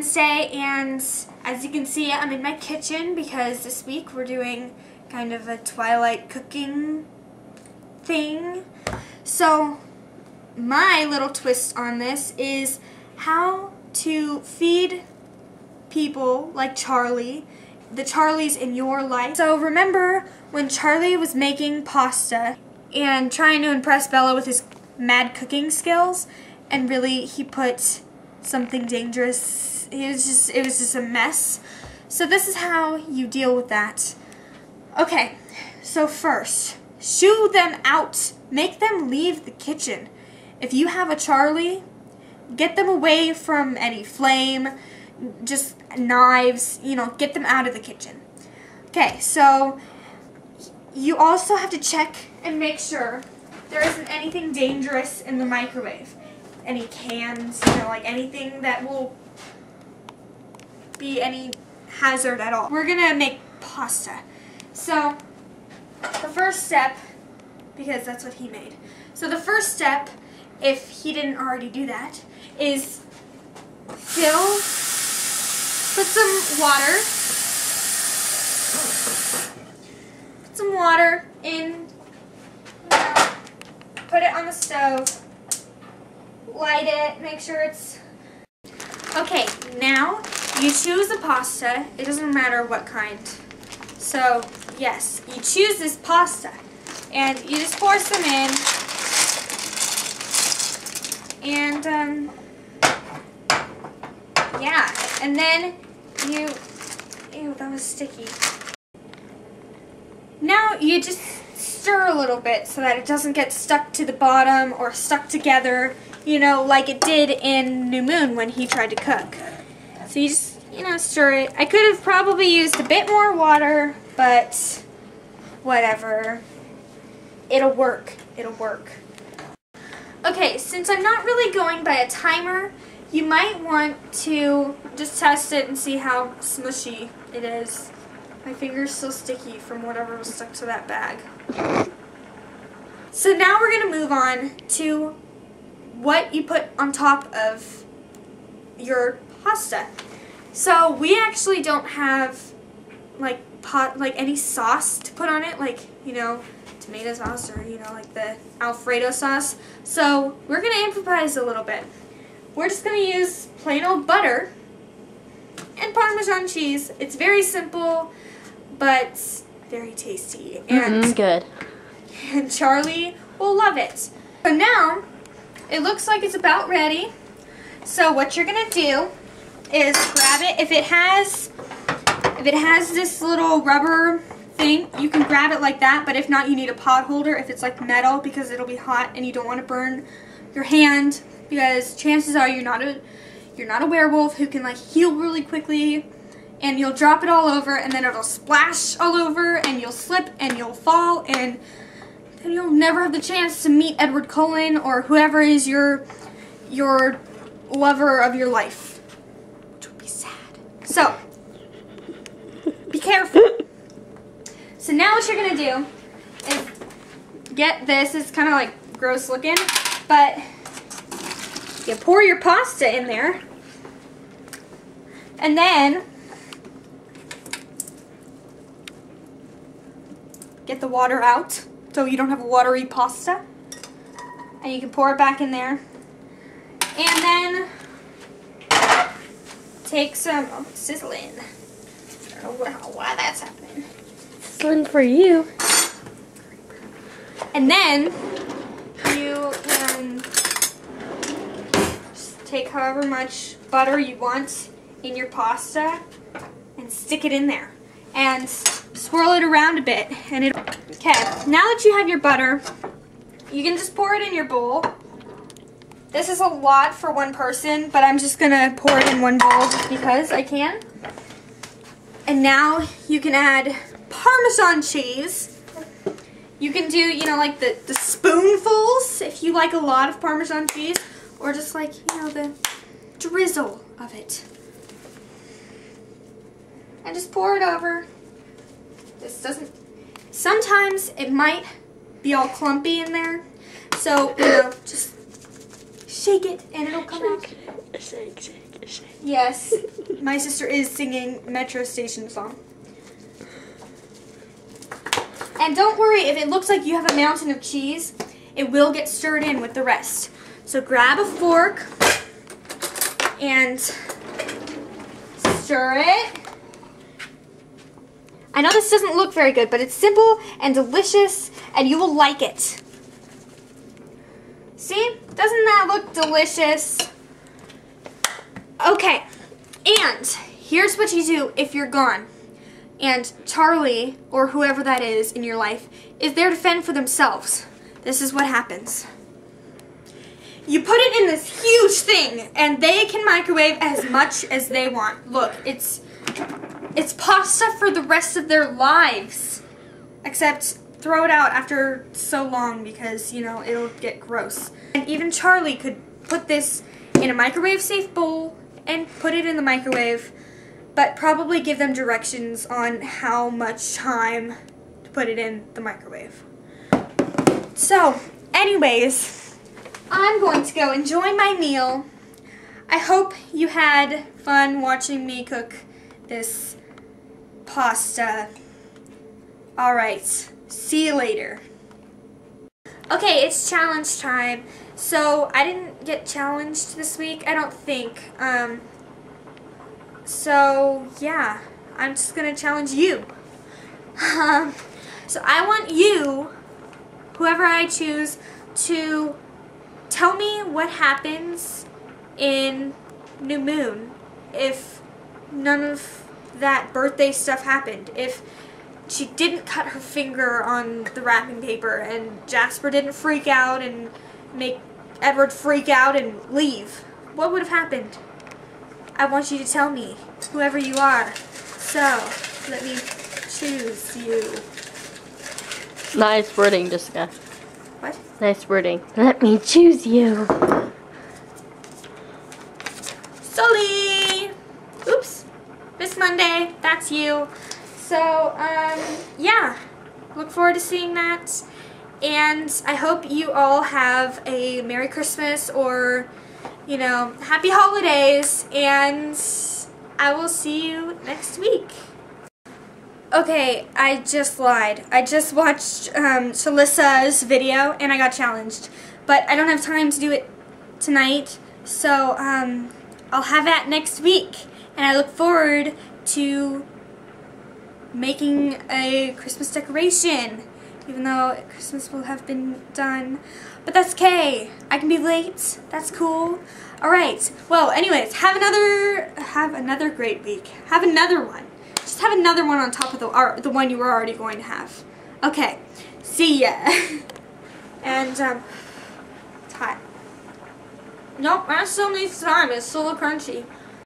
Wednesday, and as you can see, I'm in my kitchen because this week we're doing kind of a Twilight cooking thing. So my little twist on this is how to feed people like Charlie, the Charlies in your life. So remember when Charlie was making pasta and trying to impress Bella with his mad cooking skills, and really he put something dangerous. It was just a mess. So this is how you deal with that. Okay, so first, shoo them out. Make them leave the kitchen. If you have a Charlie, get them away from any flame, just knives, get them out of the kitchen. Okay, so you also have to check and make sure there isn't anything dangerous in the microwave. Any cans, like anything that will be any hazard at all. We're gonna make pasta. So the first step, because that's what he made. So the first step, if he didn't already do that, is put some water in, put it on the stove, light it, make sure it's... Okay, now you choose the pasta. It doesn't matter what kind. So, yes, you choose this pasta, and you just force them in, and, yeah, and then you... Ew, that was sticky. Now you just stir a little bit so that it doesn't get stuck to the bottom or stuck together, like it did in New Moon when he tried to cook. So you just, stir it. I could have probably used a bit more water, but whatever. It'll work. It'll work. Okay, since I'm not really going by a timer, you might want to just test it and see how smushy it is. My finger's still sticky from whatever was stuck to that bag. So now we're going to move on to what you put on top of your pasta. So we actually don't have like any sauce to put on it, like, tomato sauce or, like the Alfredo sauce. So we're going to improvise a little bit. We're just going to use plain old butter and Parmesan cheese. It's very simple, but very tasty. And good. And Charlie will love it. So now, it looks like it's about ready. So what you're going to do is grab it. If it has this little rubber thing, you can grab it like that, but if not, you need a pot holder if it's like metal, because it'll be hot and you don't want to burn your hand, because chances are you're not a werewolf who can like heal really quickly, and you'll drop it all over and then it'll splash all over and you'll slip and you'll fall, and then you'll never have the chance to meet Edward Cullen or whoever is your lover of your life, which would be sad. So be careful. So now what you're going to do is get this. It's kind of like gross looking, but you pour your pasta in there, and then get the water out so you don't have watery pasta, and you can pour it back in there, and then take some sizzling. I don't know why that's happening. Sizzling for you. And then you can just take however much butter you want in your pasta and stick it in there and swirl it around a bit. And okay, now that you have your butter, you can just pour it in your bowl. This is a lot for one person, but I'm just gonna pour it in one bowl just because I can. And now you can add Parmesan cheese. You can do, like the spoonfuls if you like a lot of Parmesan cheese, or just like, the drizzle of it. And just pour it over. This doesn't, sometimes it might be all clumpy in there, so, just shake it and it'll come out. Shake, shake, shake. Yes, my sister is singing Metro Station song. And don't worry if it looks like you have a mountain of cheese, it will get stirred in with the rest. So grab a fork and stir it. I know this doesn't look very good, but it's simple and delicious and you will like it. See? Doesn't that look delicious? Okay, and here's what you do if you're gone. And Charlie, or whoever that is in your life, is there to fend for themselves. This is what happens. You put it in this huge thing, and they can microwave as much as they want. Look, it's pasta for the rest of their lives. Except throw it out after so long because, you know, it'll get gross. And even Charlie could put this in a microwave-safe bowl and put it in the microwave, but probably give them directions on how much time to put it in the microwave. So, anyways, I'm going to go enjoy my meal. I hope you had fun watching me cook this pasta. Alright, see you later. Okay, it's challenge time. So, I didn't get challenged this week, I don't think. So, yeah, I'm just going to challenge you. So I want you, whoever I choose, to tell me what happens in New Moon if none of that birthday stuff happened. If she didn't cut her finger on the wrapping paper and Jasper didn't freak out and make Edward freak out and leave. What would have happened? I want you to tell me, whoever you are. So, let me choose you. Nice wording, Jessica. What? Nice wording. Let me choose you. Sully! Oops. Miss Monday, that's you. So, yeah. Look forward to seeing that. And I hope you all have a Merry Christmas or, you know, Happy Holidays. And I will see you next week. Okay, I just lied. I just watched Shalissa's video and I got challenged. But I don't have time to do it tonight. So, I'll have that next week. And I look forward to making a Christmas decoration. Even though Christmas will have been done. But that's okay. I can be late. That's cool. Alright. Well, anyways, have another great week. Have another one. Just have another one on top of the one you were already going to have. Okay. See ya. And, it's hot. Nope, that still needs time. It's still a crunchy.